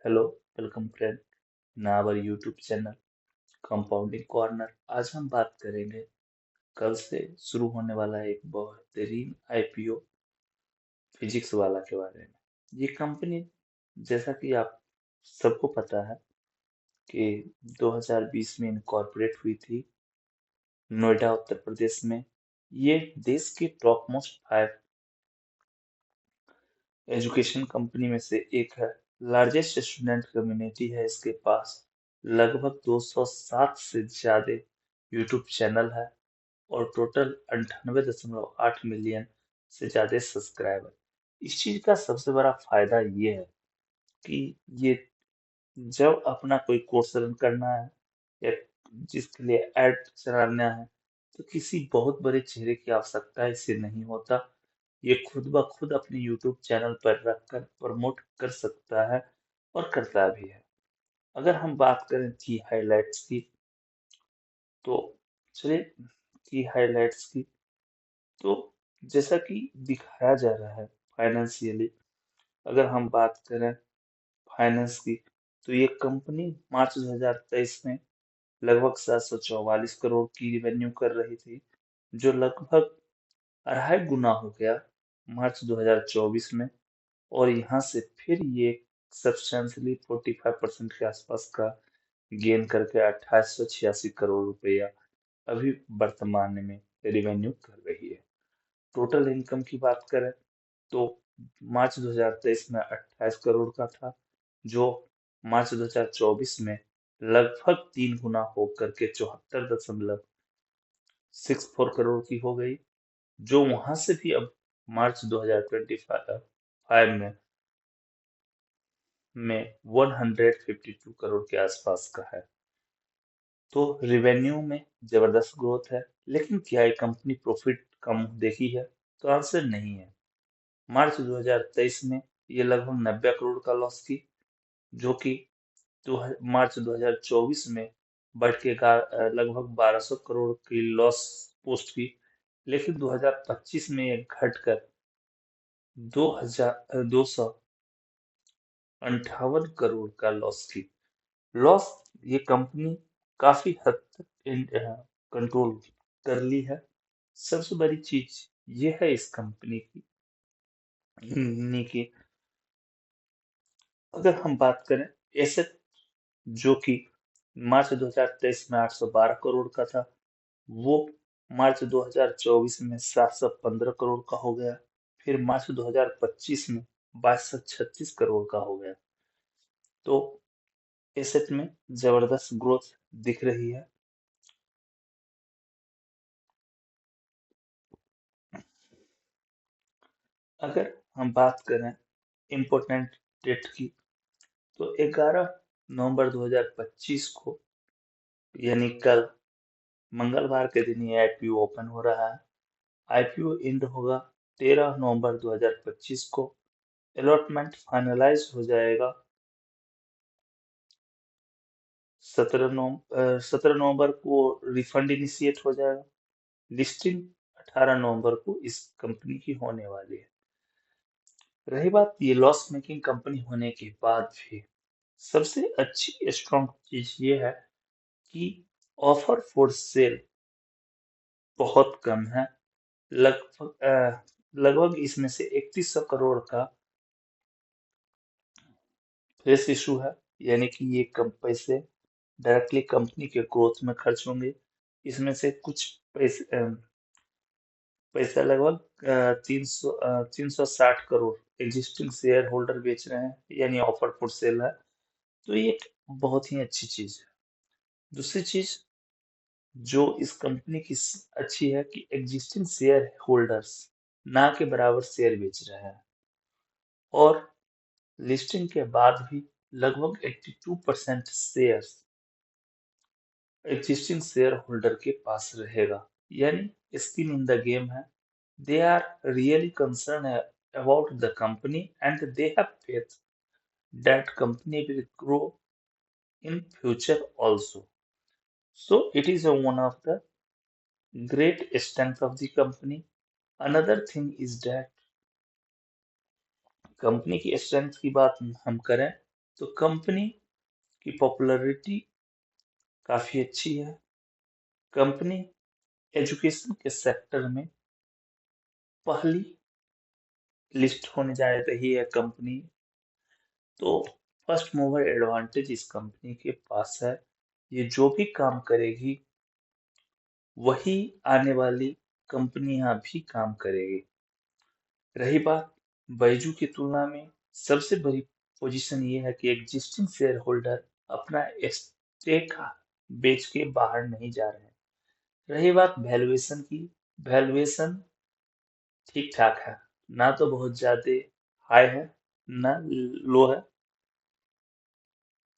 Hello, welcome friend in our YouTube channel compounding corner. आज हम बात करेंगे कल से शुरू होने वाला एक बेहतरीन आईपीओ फिजिक्स वाला के बारे में। ये कंपनी, जैसा कि आप सबको पता है कि 2020 में इनकॉर्पोरेट हुई थी नोएडा उत्तर प्रदेश में। ये देश की टॉप मोस्ट 5 एजुकेशन कंपनी में से एक है। लार्जेस्ट स्टूडेंट कम्युनिटी है इसके पास। लगभग 207 से ज्यादा यूट्यूब चैनल है और टोटल 98.8 मिलियन से ज्यादा सब्सक्राइबर। इस चीज का सबसे बड़ा फायदा ये है कि ये जब अपना कोई कोर्स रन करना है या जिसके लिए एड चलाना है, तो किसी बहुत बड़े चेहरे की आवश्यकता इससे नहीं होता। ये खुद ब खुद अपने यूट्यूब चैनल पर रखकर प्रमोट कर सकता है और करता भी है। अगर हम बात करें की हाइलाइट्स की, तो चलिए की हाइलाइट्स की, तो जैसा कि दिखाया जा रहा है फाइनेंशियली, अगर हम बात करें फाइनेंस की, तो ये कंपनी मार्च 2023 में लगभग 744 करोड़ की रिवेन्यू कर रही थी, जो लगभग 2.5 गुना हो गया मार्च 2024 में। और यहाँ से फिर ये सब्सटेंशियली 45% के आसपास का गेन करके 2886 करोड़ रुपया अभी वर्तमान में रिवेन्यू कर रही है। टोटल इनकम की बात करें तो मार्च 2023 में 28 करोड़ का था, जो मार्च 2024 में लगभग 3 गुना होकर के 74.64 करोड़ की हो गई, जो वहां से भी अब मार्च 2025 में 152 करोड़ के आसपास का है। तो रिवेन्यू में जबरदस्त ग्रोथ है, लेकिन क्या ये कंपनी प्रॉफिट कम देखी है? तो आंसर नहीं है। मार्च 2023 में ये लगभग 90 करोड़ का लॉस की, जो कि मार्च 2024 में बढ़ के लगभग 1200 करोड़ की लॉस पोस्ट की। लेकिन 2025 में ये घटकर 2,258 करोड़ का लॉस की। लॉस ये कंपनी काफी हद तक कंट्रोल कर ली है। सबसे बड़ी चीज ये है इस कंपनी की, अगर हम बात करें एसेट, जो कि मार्च 2023 में 812 करोड़ का था, वो मार्च 2024 में 715 करोड़ का हो गया। फिर मार्च 2025 में 2236 करोड़ का हो गया। तो एसेट में जबरदस्त ग्रोथ दिख रही है। अगर हम बात करें इम्पोर्टेंट डेट की, तो 11 नवंबर 2025 को, यानी कल मंगलवार के दिन ये आईपीओ ओपन हो रहा है। आईपीओ एंड होगा 13 नवंबर 2025 को। अलॉटमेंट फाइनलाइज हो जाएगा 17 नवंबर को। रिफंड इनिशिएट हो जाएगा। लिस्टिंग 18 नवंबर को इस कंपनी की होने वाली है। रही बात ये लॉस मेकिंग कंपनी होने के बाद भी, सबसे अच्छी स्ट्रॉन्ग चीज ये है कि ऑफर फॉर सेल बहुत कम है। लगभग इसमें से 3100 करोड़ का फ्रेश इशू है, यानी कि ये कम पैसे डायरेक्टली कंपनी के ग्रोथ में खर्च होंगे। इसमें से कुछ पैसा लगभग 360 करोड़ एग्जिस्टिंग शेयर होल्डर बेच रहे हैं, यानी ऑफर फॉर सेल है। तो ये एक बहुत ही अच्छी चीज है। दूसरी चीज जो इस कंपनी की अच्छी है कि एग्जिस्टिंग शेयर होल्डर्स ना के बराबर शेयर बेच रहे हैं, और लिस्टिंग के बाद भी लगभग 82% शेयर्स एग्जिस्टिंग शेयर होल्डर के पास रहेगा, यानी स्किन इन द गेम है। They are really concern about the company and they have faith that company will grow in future also. So it is one of the great strength of the company. Another thing is that company की strength की बात हम करें, तो company की popularity काफी अच्छी है। कंपनी एजुकेशन के सेक्टर में पहली लिस्ट होने जा रही है कंपनी। तो फर्स्ट मूवर एडवांटेज इस कंपनी के पास है। ये जो भी काम करेगी वही आने वाली कंपनियां भी काम करेगी। रही बात बैजू की तुलना में, सबसे बड़ी पोजीशन ये है कि एग्जिस्टिंग शेयर होल्डर अपना स्टेक बेच के बाहर नहीं जा रहे हैं। रही बात वैल्यूएशन की, वैल्यूएशन ठीक ठाक है, ना तो बहुत ज्यादा हाई है ना लो है,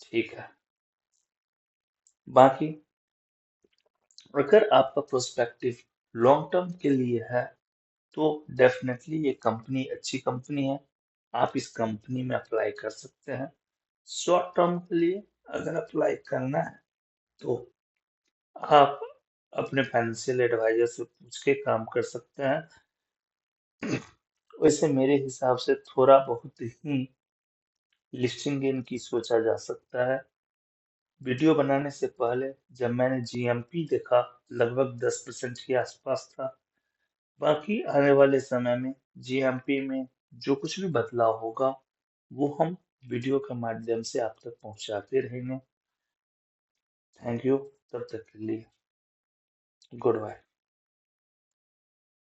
ठीक है। बाकी अगर आपका प्रोस्पेक्टिव लॉन्ग टर्म के लिए है तो डेफिनेटली ये कंपनी अच्छी कंपनी है। आप इस कंपनी में अप्लाई कर सकते हैं। शॉर्ट टर्म के लिए अगर अप्लाई करना है तो आप अपने फाइनेंशियल एडवाइजर से पूछ के काम कर सकते हैं। वैसे मेरे हिसाब से थोड़ा बहुत ही लिस्टिंग गेन की सोचा जा सकता है। वीडियो बनाने से पहले जब मैंने जीएमपी देखा, लगभग 10% के आसपास था। बाकी आने वाले समय में जीएमपी में जो कुछ भी बदलाव होगा वो हम वीडियो के माध्यम से आप तक पहुंचाते रहेंगे। थैंक यू, तब तक के लिए गुड बाय।